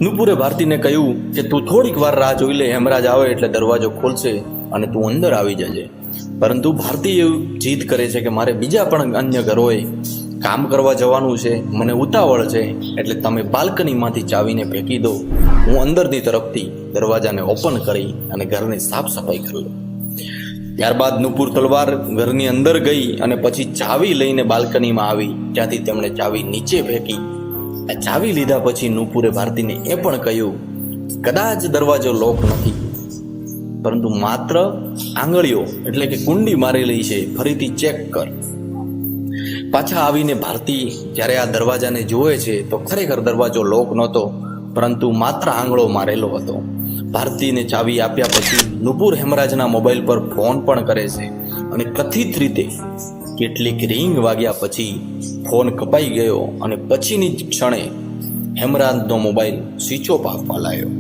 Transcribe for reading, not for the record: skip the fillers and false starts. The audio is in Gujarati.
નુપુરે ભારતીને કહ્યું કે તું થોડીક વાર રાહ જોઈ લે, હેમરાજ આવે એટલે દરવાજો ખોલશે અને તું અંદર આવી જજે. પરંતુ ભારતી એવું જીદ કરે છે કે મારે બીજા પણ અન્ય ઘરોએ કામ કરવા જવાનું છે, મને ઉતાવળ છે, એટલે તમે બાલ્કનીમાંથી ચાવીને ફેંકી દો, હું અંદરની તરફથી દરવાજાને ઓપન કરી અને ઘરની સાફ સફાઈ કરી લઉં. ત્યારબાદ નુપુર તલવાર ઘરની અંદર ગઈ અને પછી ચાવી લઈને બાલ્કનીમાં આવી, ત્યાંથી તેમણે ચાવી નીચે ફેંકી. આ ચાવી લીધા પછી નુપુરે ભારતીને એ પણ કહ્યું કદાચ દરવાજો લોક નથી, પરંતુ માત્ર આંગળીઓ એટલે કે કુંડી મારેલી છે, ફરીથી ચેક કર. પાછા આવીને ભારતી જ્યારે આ દરવાજાને જુએ છે તો ખરેખર દરવાજો લોક નહોતો, પરંતુ માત્ર આંગળો મારેલો હતો. ભારતીને ચાવી આપ્યા પછી નુપુર હેમરાજના મોબાઈલ પર ફોન પણ કરે છે અને કથિત રીતે કેટલીક રિંગ વાગ્યા પછી ફોન કપાઈ ગયો અને પછીની જ ક્ષણે હેમરાજનો મોબાઈલ સ્વિચ ઓફ આપવા લાગ્યો.